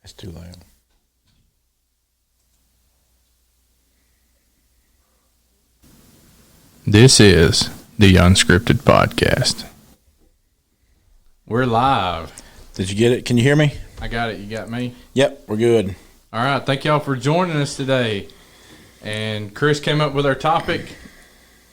It's too loud. This is the Unscripted Podcast. We're live. Did you get it? Can you hear me? I got it. You got me? Yep, we're good. All right. Thank y'all for joining us today. And Chris came up with our topic,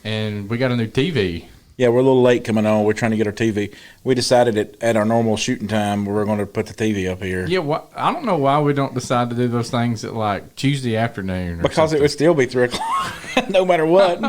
and we got a new TV. Yeah, we're a little late coming on. We're trying to get our TV. We decided at our normal shooting time we were going to put the TV up here. Yeah, I don't know why we don't decide to do those things at like Tuesday afternoon. Because something. it would still be 3 o'clock, no matter what.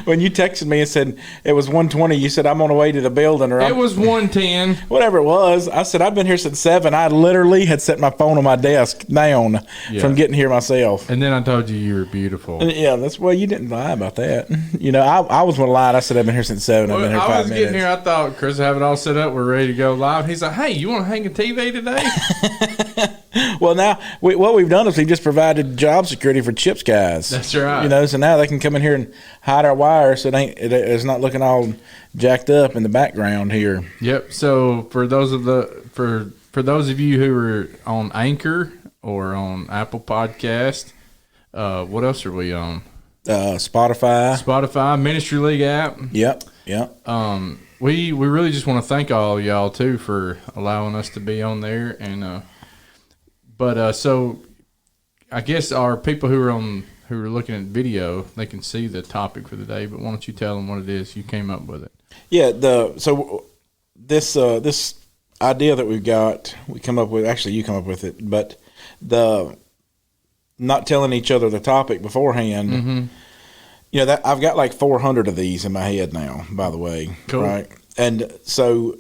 When you texted me and said it was 1:20, you said I'm on the way to the building. Or it was 1:10. Whatever it was. I said I've been here since 7. I literally had set my phone on my desk down from getting here myself. And then I told you were beautiful. Yeah, that's well. You didn't lie about that. You know, I was one lie. I said I've been here since 7. I've been here 5 minutes. I was getting here. I thought Chris would have it all set up. We're ready to go live. He's like, "Hey, you want to hang a TV today?" Well, now what we've done is we've just provided job security for Chips guys. That's right. You know, so now they can come in here and hide our wires, so it's not looking all jacked up in the background here. Yep. So for those of those of you who are on Anchor or on Apple Podcast, what else are we on? Spotify, Ministry League app. Yep. We really just want to thank all y'all too for allowing us to be on there, and so I guess our people who are looking at video, they can see the topic for the day. But why don't you tell them what it is? You came up with it. Yeah. This idea that we've got, we come up with. Actually, you come up with it, but the not telling each other the topic beforehand. Mm-hmm. You know, that I've got like 400 of these in my head now, by the way. Cool. Right. And so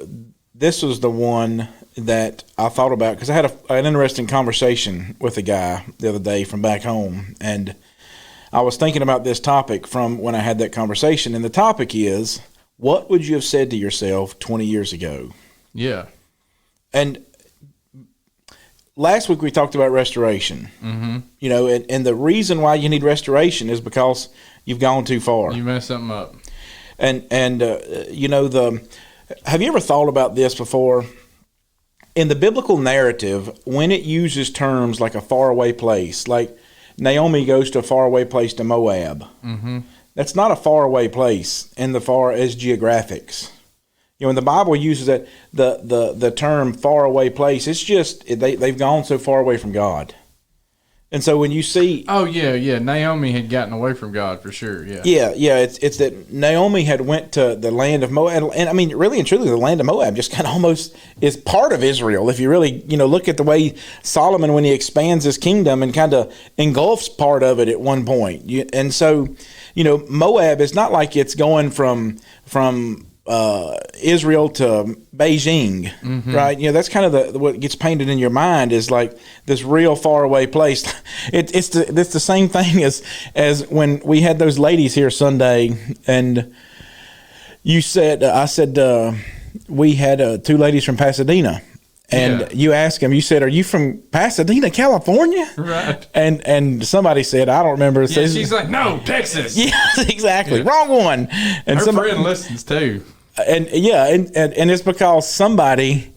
this was the one that I thought about because I had an interesting conversation with a guy the other day from back home. And I was thinking about this topic from when I had that conversation. And the topic is, what would you have said to yourself 20 years ago? Yeah. And last week we talked about restoration. Mm-hmm. You know, and the reason why you need restoration is because you've gone too far. You messed something up. And you know, have you ever thought about this before? In the biblical narrative, when it uses terms like a faraway place, like Naomi goes to a faraway place to Moab, mm-hmm. That's not a faraway place in the far as geographics. You know, when the Bible uses that the term faraway place, it's just they've gone so far away from God. And so when you see, Naomi had gotten away from God for sure. Yeah. It's that Naomi had went to the land of Moab, and I mean, really and truly, the land of Moab just kind of almost is part of Israel. If you really, look at the way Solomon, when he expands his kingdom and kind of engulfs part of it at one point, and so, Moab is not like it's going from Israel to Beijing, mm-hmm. right? That's kind of what gets painted in your mind is like this real far away place. It's the same thing as when we had those ladies here Sunday, and I said we had 2 ladies from Pasadena, and you asked them. You said, "Are you from Pasadena, California?" Right. And somebody said, "I don't remember." Yeah, she's like, "No, Texas." Yeah, exactly. Yeah. Wrong one. And her friend listens too. And it's because somebody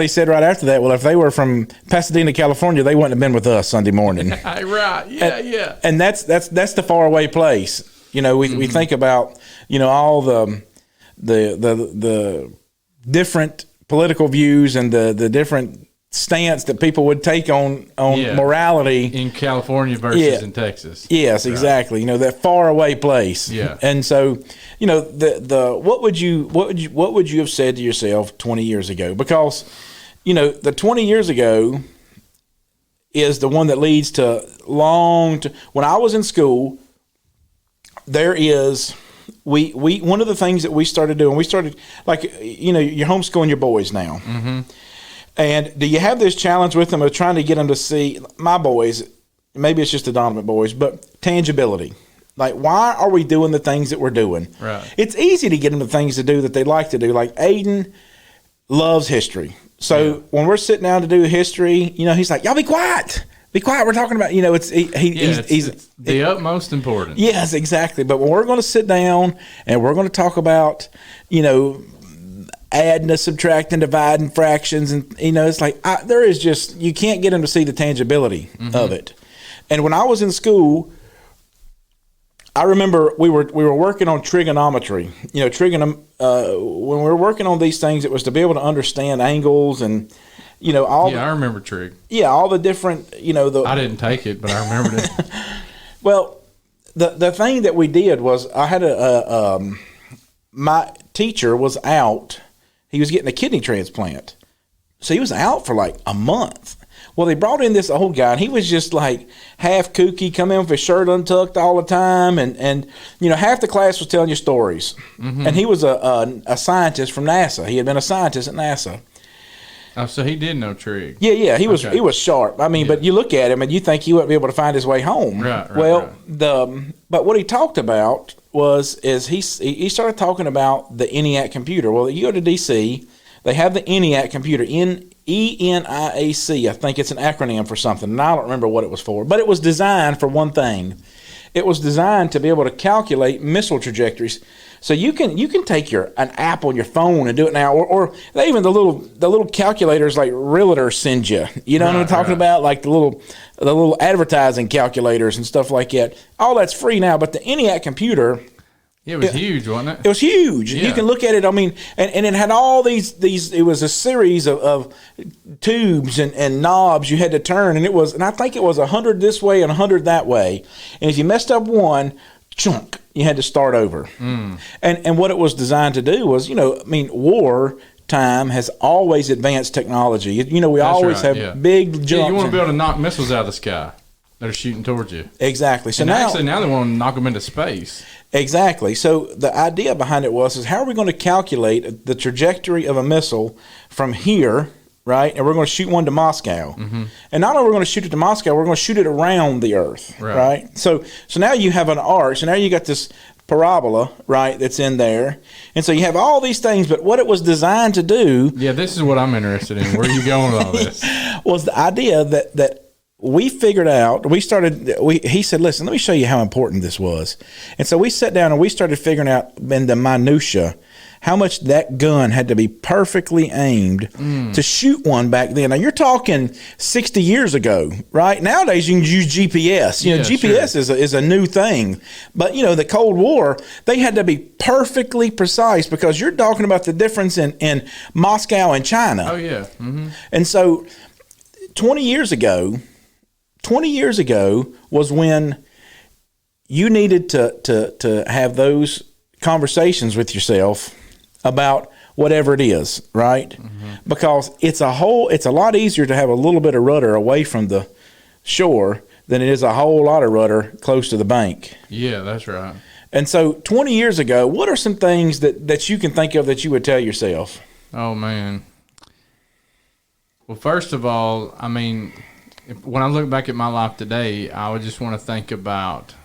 said right after that, well, if they were from Pasadena, California, they wouldn't have been with us Sunday morning. Right. Yeah. And that's the faraway place. We think about, all the different political views and the different stance that people would take on morality in California versus in Texas. Yes, exactly. That far away place. Yeah. And so, what would you have said to yourself 20 years ago? Because, the 20 years ago is the one that leads to when I was in school, there is one of the things that we started doing, you're homeschooling your boys now. Mm-hmm. And do you have this challenge with them of trying to get them to see, my boys, maybe it's just the Donovan boys, but tangibility. Like, why are we doing the things that we're doing? Right. It's easy to get them the things to do that they like to do. Like, Aiden loves history. So when we're sitting down to do history, he's like, "Y'all be quiet. Be quiet. We're talking about, he's the utmost important." Yes, exactly. But when we're going to sit down and we're going to talk about, adding and subtracting, dividing fractions, and it's like there is just, you can't get them to see the tangibility of it. And when I was in school, I remember we were working on trigonometry. When we were working on these things, it was to be able to understand angles and I remember trig. Yeah, all the different I didn't take it, but I remembered it. Well, the thing that we did was I had my teacher was out. He was getting a kidney transplant. So he was out for like a month. Well, they brought in this old guy, and he was just like half kooky, come in with his shirt untucked all the time. And half the class was telling you stories. Mm-hmm. And he was a scientist from NASA. He had been a scientist at NASA. Oh, so he did know trig. Yeah, he was sharp. I mean, but you look at him and you think he wouldn't be able to find his way home. Right. But what he talked about is he started talking about the ENIAC computer. Well, you go to DC, they have the ENIAC computer, ENIAC. I think it's an acronym for something, and I don't remember what it was for. But it was designed for one thing. It was designed to be able to calculate missile trajectories. So you can take an app on your phone and do it now, or even the little calculators like Realtor sends you. You know what I'm talking about? Like the little advertising calculators and stuff like that. All that's free now, but the ENIAC computer. It was huge, wasn't it? It was huge. Yeah. You can look at it. I mean, and it had all these. It was a series of tubes and knobs you had to turn, and I think it was 100 this way and 100 that way. And if you messed up one, chunk, you had to start over. And what it was designed to do was, war time has always advanced technology. We always have big jumps. You want to be able to knock missiles out of the sky that are shooting towards you. Exactly. So now they want to knock them into space. Exactly. So the idea behind it is how are we going to calculate the trajectory of a missile from here, right? And we're going to shoot one to Moscow. Mm-hmm. And not only are we going to shoot it to Moscow, we're going to shoot it around the Earth, right? So now you have an arc. So now you got this parabola, right, that's in there. And so you have all these things, but what it was designed to do... Yeah, this is what I'm interested in. Where are you going with all this? Was the idea that we figured out, he said, listen, let me show you how important this was. And so we sat down and we started figuring out in the minutia how much that gun had to be perfectly aimed to shoot one back then. Now, you're talking 60 years ago, right? Nowadays, you can use GPS. GPS is a new thing. But, the Cold War, they had to be perfectly precise because you're talking about the difference in Moscow and China. Oh, yeah. Mm-hmm. And so 20 years ago was when you needed to have those conversations with yourself about whatever it is, right? Mm-hmm. Because it's a lot easier to have a little bit of rudder away from the shore than it is a whole lot of rudder close to the bank. Yeah, that's right. And so 20 years ago, what are some things that you can think of that you would tell yourself? Oh, man. Well, first of all, I mean, when I look back at my life today, I would just want to think about,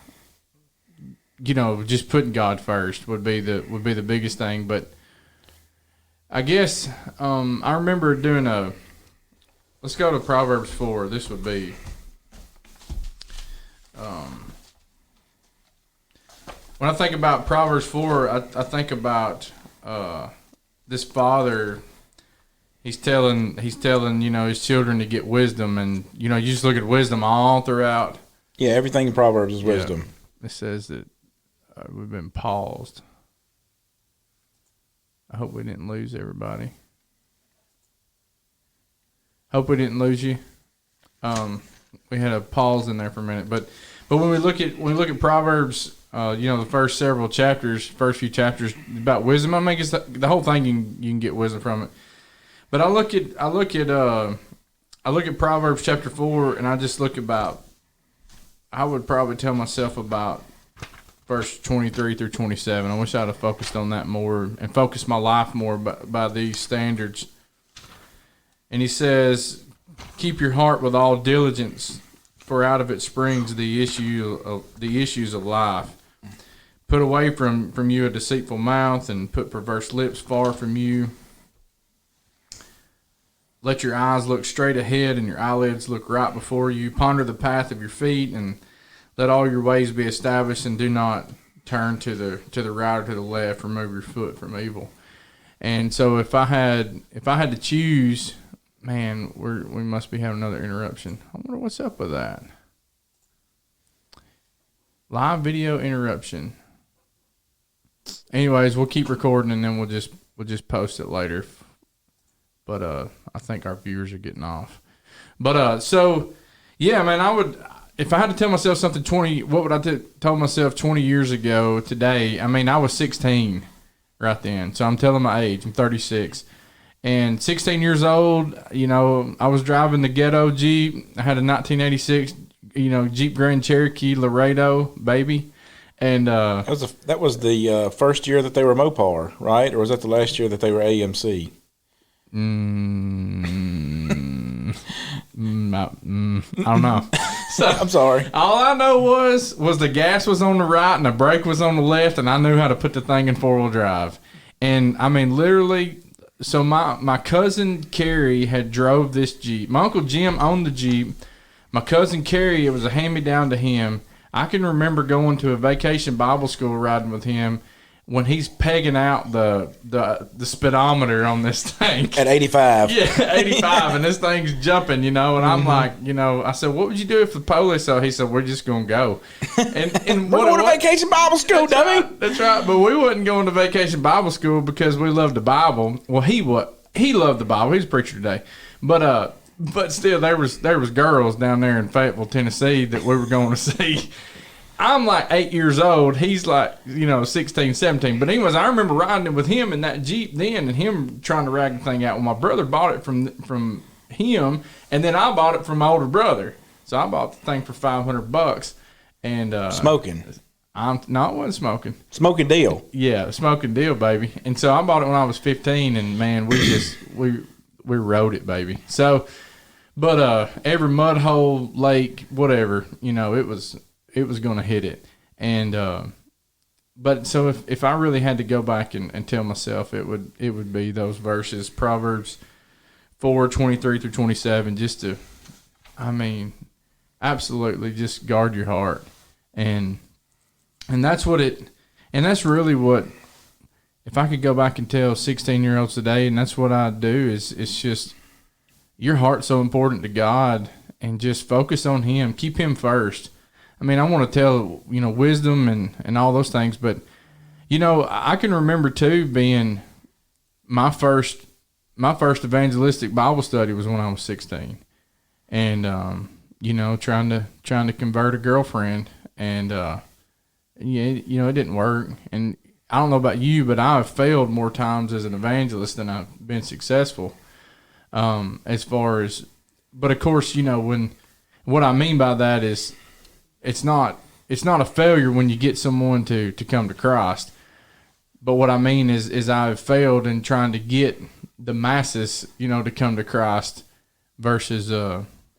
just putting God first would be the biggest thing. But I guess I remember doing let's go to Proverbs 4. This would be when I think about Proverbs 4, I think about this father. He's telling his children to get wisdom, and you just look at wisdom all throughout. Yeah, everything in Proverbs is wisdom. It says that we've been paused. I hope we didn't lose everybody. Hope we didn't lose you. We had a pause in there for a minute, but when we look at Proverbs, the first few chapters about wisdom. I mean, it's the whole thing you can get wisdom from it. But I look at Proverbs chapter 4, and I just look about. I would probably tell myself about verse 23 through 27. I wish I'd have focused on that more and focused my life more by these standards. And he says, "Keep your heart with all diligence, for out of it springs the issues of life. Put away from you a deceitful mouth, and put perverse lips far from you. Let your eyes look straight ahead, and your eyelids look right before you. Ponder the path of your feet, and let all your ways be established, and do not turn to the right or to the left. Remove your foot from evil." And so if I had to choose, man, we must be having another interruption. I wonder what's up with that. Live video interruption. Anyways, we'll keep recording and then we'll just post it later. But I think our viewers are getting off. But so yeah, man, I would, if I had to tell myself something what would I told myself 20 years ago today? I mean, I was 16 right then. So I'm telling my age. I'm 36. And 16 years old, I was driving the ghetto Jeep. I had a 1986 Jeep Grand Cherokee Laredo baby, and that was the first year that they were Mopar, right? Or was that the last year that they were AMC? I don't know. So I'm sorry. All I know was the gas was on the right and the brake was on the left, and I knew how to put the thing in 4-wheel drive. And I mean, literally. So my cousin Kerry had drove this Jeep. My Uncle Jim owned the Jeep. My cousin Kerry, it was a hand-me-down to him. I can remember going to a vacation Bible school riding with him when he's pegging out the speedometer on this thing. At 85. Yeah, 85, and this thing's jumping, and I'm like, I said, what would you do if the police saw? He said, we're just going to go. And we're going to vacation Bible school, dummy. Right, that's right, but we wasn't going to vacation Bible school because we loved the Bible. Well, he loved the Bible. He's a preacher today. But still, there was girls down there in Fayetteville, Tennessee that we were going to see. I'm like 8 years old. He's like, 16, 17. But anyways, I remember riding with him in that Jeep then and him trying to rag the thing out. Well, my brother bought it from him, and then I bought it from my older brother. So I bought the thing for $500. And smoking. No, it wasn't smoking. Smoking deal. Yeah, smoking deal, baby. And so I bought it when I was 15, and man, we rode it, baby. So, but every mud hole, lake, whatever, it was going to hit it. And but so if I really had to go back and tell myself, it would be those verses, Proverbs 4:23-27, just to, absolutely just guard your heart. And that's that's really what, if I could go back and tell 16-year-olds today, and that's what I'd do, is it's just, your heart's so important to God, and just focus on Him. Keep Him first. I want to tell, wisdom and all those things, but, I can remember too being my first evangelistic Bible study was when I was 16, and trying to convert a girlfriend, and it didn't work. And I don't know about you, but I've failed more times as an evangelist than I've been successful. As far as, but of course, what I mean by that is, it's not a failure when you get someone to come to Christ. But what I mean is I've failed in trying to get the masses, to come to Christ versus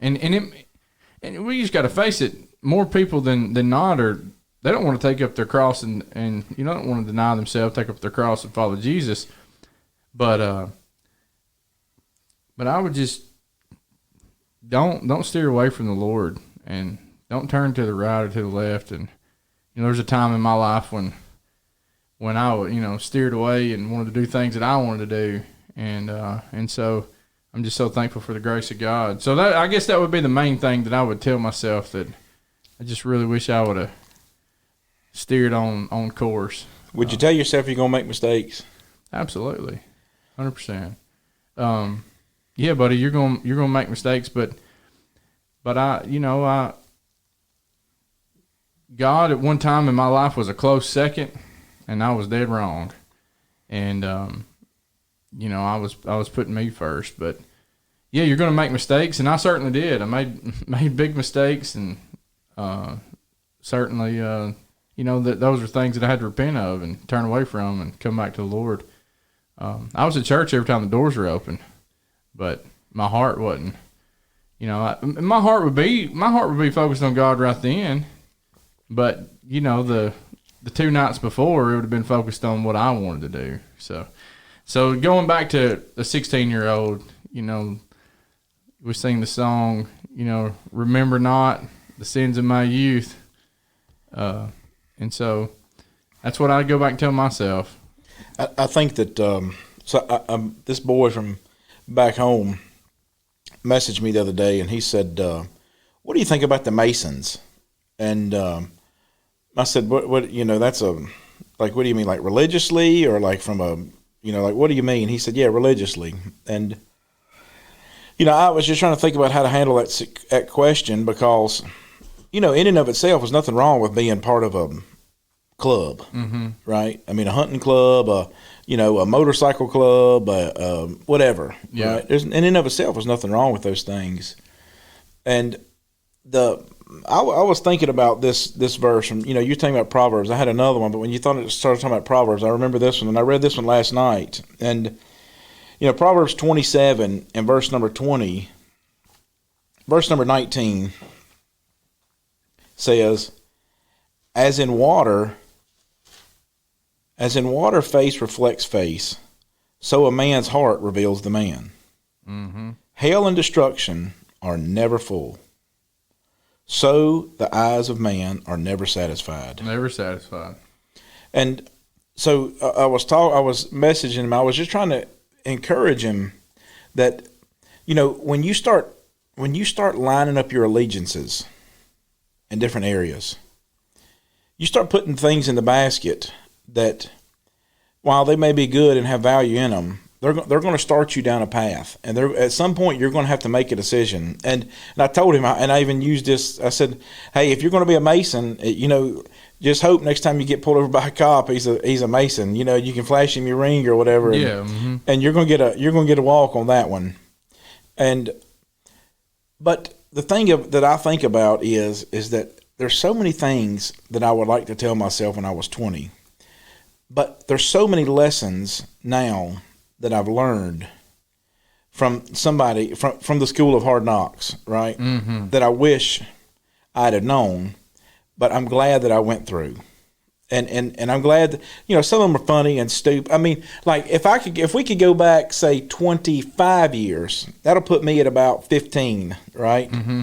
and we just got to face it. More people than not they don't want to take up their cross and don't want to deny themselves, take up their cross and follow Jesus. But I would just don't steer away from the Lord, and don't turn to the right or to the left. And there's a time in my life when I steered away and wanted to do things that I wanted to do, and so I'm just so thankful for the grace of God. So I guess that would be the main thing that I would tell myself, that I just really wish I would have steered on course. Would you tell yourself you're gonna make mistakes? Absolutely, 100%. Yeah, buddy, you're gonna make mistakes, but God at one time in my life was a close second, and I was dead wrong, and I was putting me first. But yeah, you're gonna make mistakes, and I certainly did. I made big mistakes, and certainly that those are things that I had to repent of and turn away from and come back to the Lord. I was at church every time the doors were open, but my heart wasn't. My heart would be focused on God right then, but the 2 nights before, it would have been focused on what I wanted to do. So going back to a 16-year-old, we sing the song, remember not the sins of my youth, and so that's what I go back and tell myself. I think that So this boy from back home messaged me the other day, and he said, "What do you think about the Masons?" And I said, "What? You know, that's like, what do you mean, like religiously, or like from a, you know, like what do you mean?" He said, "Yeah, religiously." And you know, I was just trying to think about how to handle that question because, you know, in and of itself, there's nothing wrong with being part of a club, right? I mean, a hunting club, a motorcycle club, whatever. Yeah. Right? In and of itself, there's nothing wrong with those things. And I was thinking about this verse from, you know, you're talking about Proverbs. I had another one, but when you started talking about Proverbs, I remember this one, and I read this one last night. And you know, Proverbs 27 and verse number 20, verse number 19 says, As in water face reflects face, so a man's heart reveals the man. Mm-hmm. Hell and destruction are never full, so the eyes of man are never satisfied. Never satisfied. And so I was messaging him. I was just trying to encourage him that, you know, when you start lining up your allegiances in different areas, you start putting things in the basket that, while they may be good and have value in them, they're going to start you down a path, and at some point you're going to have to make a decision. And I told him, and I even used this. I said, "Hey, if you're going to be a Mason, you know, just hope next time you get pulled over by a cop, he's a Mason. You know, you can flash him your ring or whatever. And you're going to get a walk on that one." But the thing that I think about is that there's so many things that I would like to tell myself when I was 20, but there's so many lessons now that I've learned from somebody from the school of hard knocks, right? Mm-hmm. That I wish I'd have known, but I'm glad that I went through. And I'm glad that, you know, some of them are funny and stupid. I mean, like if we could go back, say 25 years, that'll put me at about 15, right? Mm-hmm.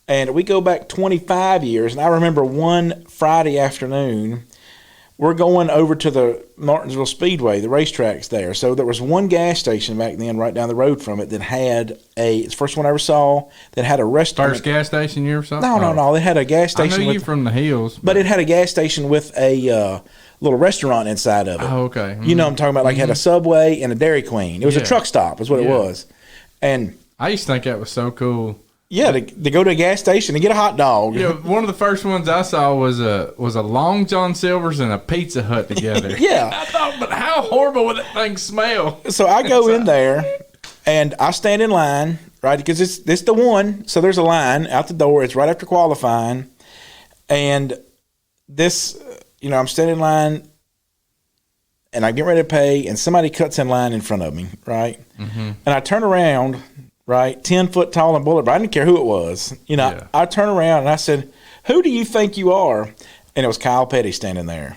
And we go back 25 years, and I remember one Friday afternoon, we're going over to the Martinsville Speedway, the racetrack's there. So there was one gas station back then right down the road from it that had it's the first one I ever saw, that had a restaurant. First gas station you ever saw? No. They had a gas station. I know you from the hills. But it had a gas station with a little restaurant inside of it. Oh, okay. Mm-hmm. You know what I'm talking about? Like, it had a Subway and a Dairy Queen. It was a truck stop is what it was. And I used to think that was so cool. Yeah, to go to a gas station and get a hot dog. Yeah, one of the first ones I saw was a Long John Silver's and a Pizza Hut together. Yeah. I thought, but how horrible would that thing smell? So I go in there, and I stand in line, right, because it's the one. So there's a line out the door. It's right after qualifying. And this, you know, I'm standing in line, and I get ready to pay, and somebody cuts in line in front of me, right? Mm-hmm. And I turn around, right, 10 foot tall and bulletproof. I didn't care who it was. You know, yeah. I turned around and I said, "Who do you think you are?" And it was Kyle Petty standing there.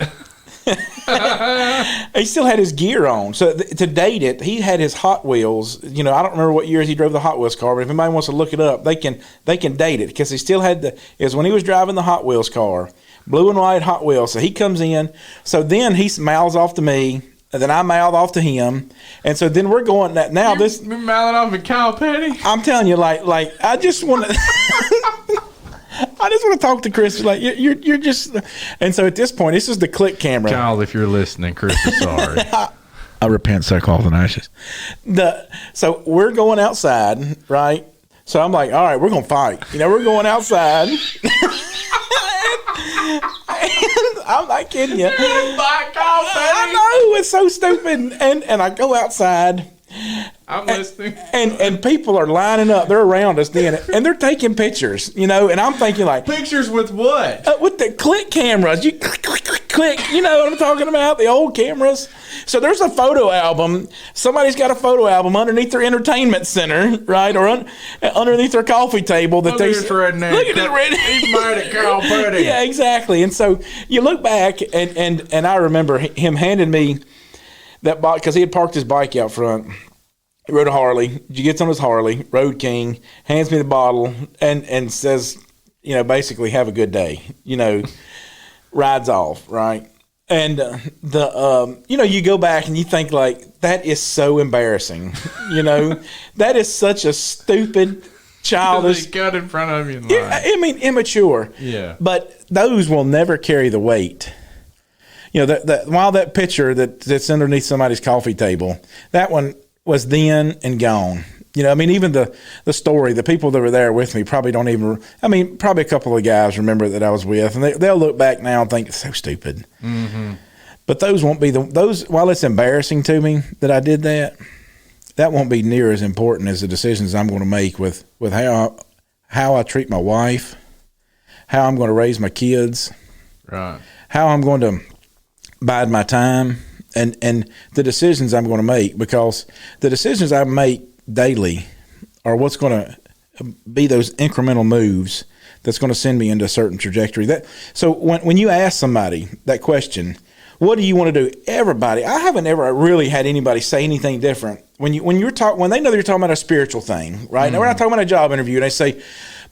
He still had his gear on. So to date it, he had his Hot Wheels. You know, I don't remember what years he drove the Hot Wheels car, but if anybody wants to look it up, they can date it, because he still had it was when he was driving the Hot Wheels car, blue and white Hot Wheels. So he comes in. So then he mouths off to me. And then I mouth off to him, and so then we're going now. You're mouthing off at Kyle Petty. I'm telling you, like I just want to, I just want to talk to Chris. Like you're just, and so at this point, this is the click camera. Kyle, if you're listening, Chris is sorry. I repent, sackcloth and ashes. So we're going outside, right? So I'm like, all right, we're gonna fight. You know, we're going outside. I'm not kidding you. I know, it's so stupid. And I go outside. I'm listening. And people are lining up. They're around us then, and they're taking pictures, you know. And I'm thinking, like, pictures with what? With the click cameras. You click. You know what I'm talking about? The old cameras. So there's a photo album. Somebody's got a photo album underneath their entertainment center, right, or underneath their coffee table. That look at this redneck. Look at this redneck. He's mad at Kyle Petty. Yeah, exactly. And so you look back, and I remember him handing me that bike, because he had parked his bike out front. He rode a Harley. He gets on his Harley, Road King, hands me the bottle, and says, you know, basically, have a good day. You know, rides off, right? And you go back and you think like that is so embarrassing. That is such a stupid, childish. They got in front of you. I mean, immature. Yeah. But those will never carry the weight. While that picture that's underneath somebody's coffee table, that one was then and gone. Even the story, the people that were there with me probably don't even, probably a couple of guys remember that I was with, and they'll look back now and think it's so stupid. Mm-hmm. But those won't be while it's embarrassing to me that I did that won't be near as important as the decisions I'm going to make with how I treat my wife, how I'm going to raise my kids, right? How I'm going to bide my time, and the decisions I'm going to make, because the decisions I make daily are what's going to be those incremental moves that's going to send me into a certain trajectory. So when you ask somebody that question, what do you want to do? Everybody, I haven't ever really had anybody say anything different. When they know that you're talking about a spiritual thing, right? Now we're not talking about a job interview, and they say,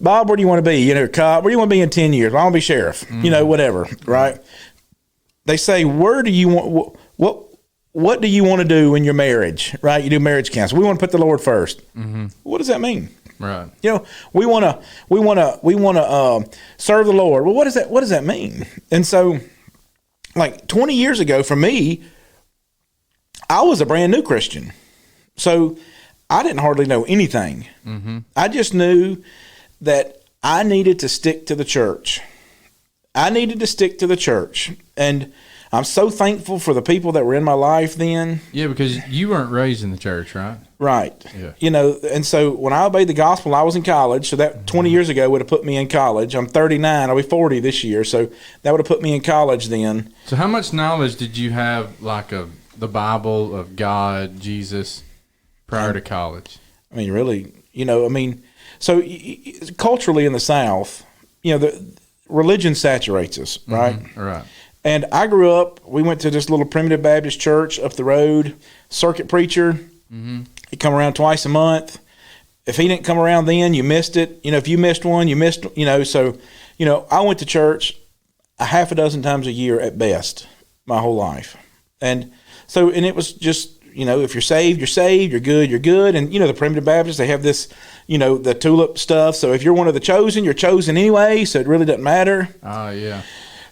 Bob, where do you want to be? Cop, where do you want to be in 10 years? Well, I want to be sheriff, whatever, right? They say, where do you want, what do you want to do in your marriage, right? You do marriage counseling. We want to put the Lord first. Mm-hmm. What does that mean? Right. We want to serve the Lord. Well, what does that mean? And so, like 20 years ago, for me, I was a brand new Christian. So I didn't hardly know anything. Mm-hmm. I just knew that I needed to stick to the church. And I'm so thankful for the people that were in my life then. Yeah, because you weren't raised in the church, right? Right. Yeah. And so when I obeyed the gospel, I was in college. So that 20 years ago would have put me in college. I'm 39. I'll be 40 this year. So that would have put me in college then. So how much knowledge did you have, like, of the Bible, of God, Jesus, prior to college? Really, so culturally in the South, the religion saturates us, right? Mm-hmm. Right. And I grew up, we went to this little primitive Baptist church up the road, circuit preacher. Mm-hmm. He'd come around twice a month. If he didn't come around then, you missed it. If you missed one, you missed, so, I went to church a half a dozen times a year at best my whole life. And it was just, if you're saved, you're good, you're good. And, the primitive Baptists, they have this, the tulip stuff. So if you're one of the chosen, you're chosen anyway. So it really doesn't matter. Oh, yeah.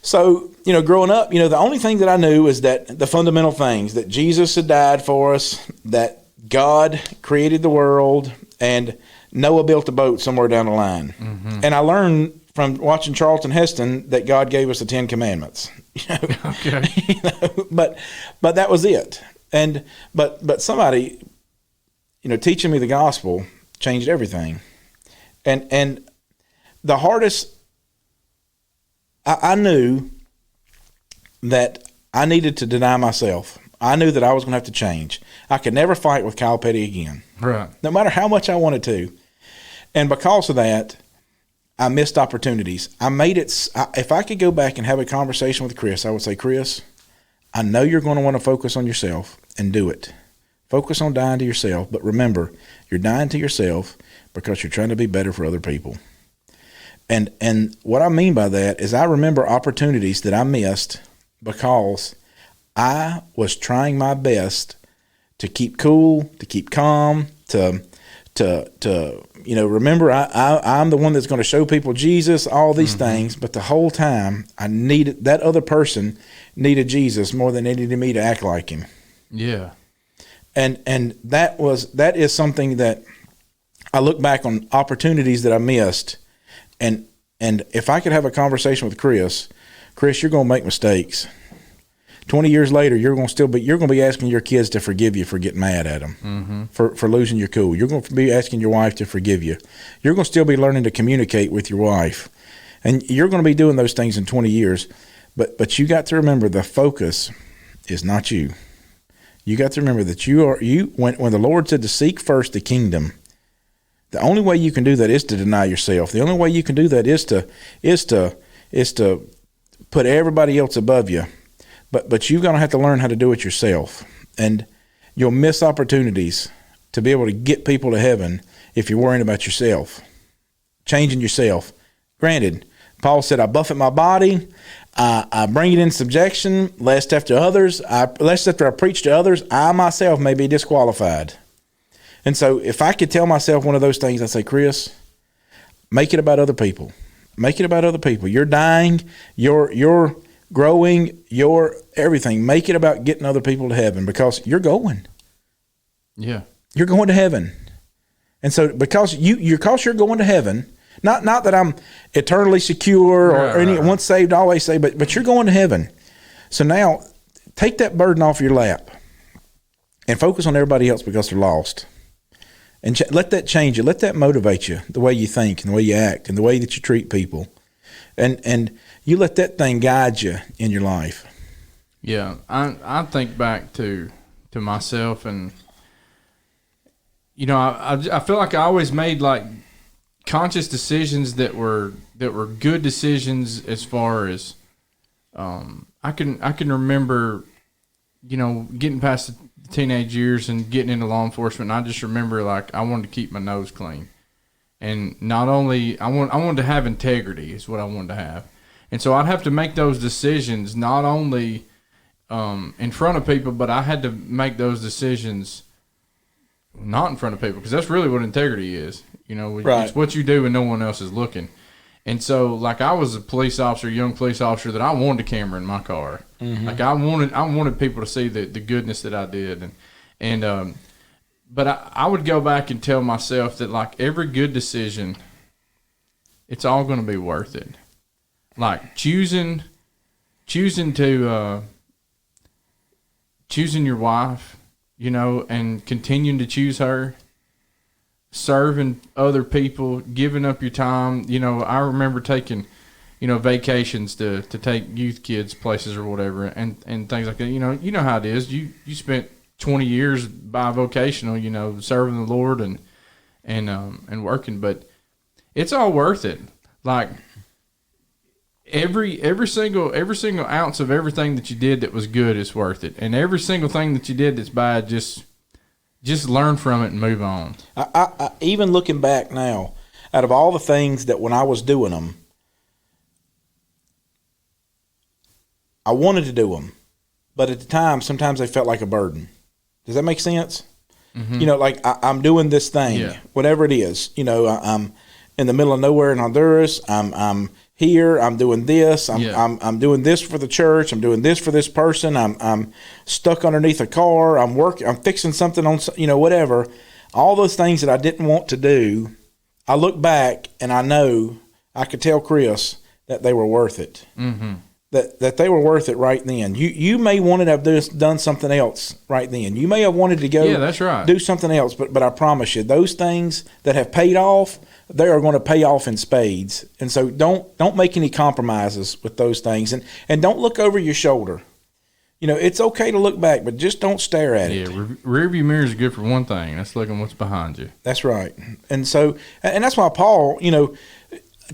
So, growing up, the only thing that I knew is that the fundamental things, that Jesus had died for us, that God created the world, and Noah built a boat somewhere down the line. Mm-hmm. And I learned from watching Charlton Heston that God gave us the 10 Commandments. Okay. But that was it. And but somebody, teaching me the gospel changed everything. And the hardest, I knew that I needed to deny myself. I knew that I was going to have to change. I could never fight with Kyle Petty again. Right. No matter how much I wanted to. And because of that, I missed opportunities. I made it, if I could go back and have a conversation with Chris, I would say, Chris, I know you're going to want to focus on yourself, and do it. Focus on dying to yourself. But remember, you're dying to yourself because you're trying to be better for other people. And what I mean by that is I remember opportunities that I missed because I was trying my best to keep cool, to keep calm, to remember I'm the one that's going to show people Jesus, all these things. But the whole time I needed, that other person needed Jesus more than they needed me to act like him. Yeah. And that is something that I look back on, opportunities that I missed. And if I could have a conversation with Chris, you're going to make mistakes. 20 years later, you're going to be asking your kids to forgive you for getting mad at them, for losing your cool. You're going to be asking your wife to forgive you. You're going to still be learning to communicate with your wife. And you're going to be doing those things in 20 years. But you got to remember, the focus is not you. You got to remember that when the Lord said to seek first the kingdom, the only way you can do that is to deny yourself. The only way you can do that is to put everybody else above you. But you're going to have to learn how to do it yourself. And you'll miss opportunities to be able to get people to heaven if you're worrying about yourself, changing yourself. Granted, Paul said, I buffet my body, I bring it in subjection, lest after I preach to others, I myself may be disqualified. And so if I could tell myself one of those things, I'd say, Chris, make it about other people. Make it about other people. You're dying, you're growing, you're everything. Make it about getting other people to heaven, because you're going. Yeah. You're going to heaven. And so because you're going to heaven, not that I'm eternally secure or any once saved, always saved, but you're going to heaven. So now take that burden off your lap and focus on everybody else because they're lost. And let that change you. Let that motivate you, the way you think and the way you act and the way that you treat people. And you let that thing guide you in your life. Yeah. I think back to myself, and, you know, I feel like I always made like conscious decisions that were good decisions as far as I can remember, you know, getting past the teenage years and getting into law enforcement. And I just remember, like, I wanted to keep my nose clean, and not only I wanted to have integrity is what I wanted to have, and so I'd have to make those decisions not only in front of people, but I had to make those decisions not in front of people, because that's really what integrity is. You know, it's what you do when no one else is looking. And so, like, I was a police officer, young police officer, that I wanted a camera in my car. Mm-hmm. Like, I wanted people to see the goodness that I did, but I would go back and tell myself that, like, every good decision, it's all going to be worth it. Like choosing your wife, you know, and continuing to choose her. Serving other people, giving up your time. You know, I remember taking, you know, vacations to take youth kids places or whatever, and things like that. You know how it is. You spent 20 years bivocational, you know, serving the Lord and working, but it's all worth it. Like every single ounce of everything that you did that was good is worth it, and every single thing that you did that's bad, just learn from it and move on. I even looking back now, out of all the things that when I was doing them, I wanted to do them, but at the time, sometimes they felt like a burden. Does that make sense? Mm-hmm. You know, like I'm doing this thing, whatever it is. You know, I'm in the middle of nowhere in Honduras. I'm here, I'm doing this. I'm doing this for the church. I'm doing this for this person. I'm stuck underneath a car. I'm working. I'm fixing something on, you know, whatever. All those things that I didn't want to do. I look back and I know I could tell Chris that they were worth it. Mm-hmm. That they were worth it right then. You may want to have done something else right then. You may have wanted to go that's right. do something else, but I promise you, those things that have paid off, they are going to pay off in spades. And so don't make any compromises with those things, and don't look over your shoulder. You know, it's okay to look back, but just don't stare at it. Yeah, rearview mirrors are good for one thing. That's looking what's behind you. That's right. And so, and that's why Paul, you know,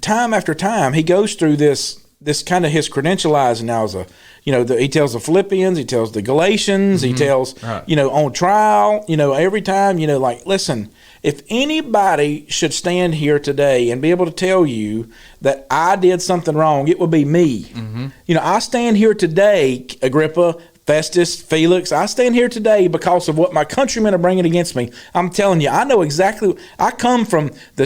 time after time, he goes through this kind of his credentializing now as a, you know, he tells the Philippians, he tells the Galatians, he tells, you know, on trial, you know, every time, you know, like, listen, if anybody should stand here today and be able to tell you that I did something wrong, it would be me. Mm-hmm. You know, I stand here today, Agrippa, Festus, Felix, I stand here today because of what my countrymen are bringing against me. I'm telling you, I know exactly. I come from the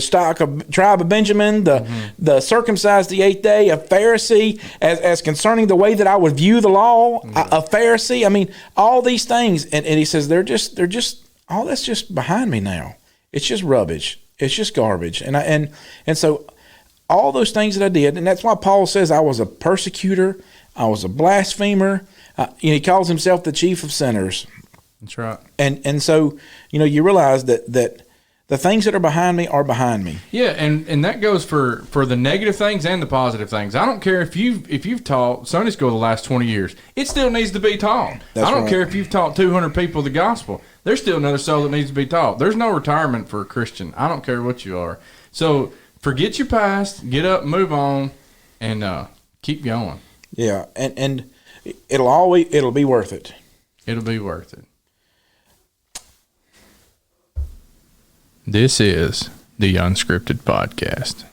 tribe of Benjamin, the circumcised the 8th day, a Pharisee, as concerning the way that I would view the law, a Pharisee. I mean, all these things. And he says, they're just, all that's just behind me now. It's just rubbish. It's just garbage. And so all those things that I did, and that's why Paul says I was a persecutor, I was a blasphemer. He calls himself the chief of sinners. That's right. And so, you know, you realize that the things that are behind me are behind me. Yeah, and that goes for the negative things and the positive things. I don't care if you've taught Sunday school the last 20 years. It still needs to be taught. I don't care if you've taught 200 people the gospel. There's still another soul that needs to be taught. There's no retirement for a Christian. I don't care what you are. So forget your past, get up, move on, and keep going. Yeah, and it'll be worth it. It'll be worth it. This is the Unscripted Podcast.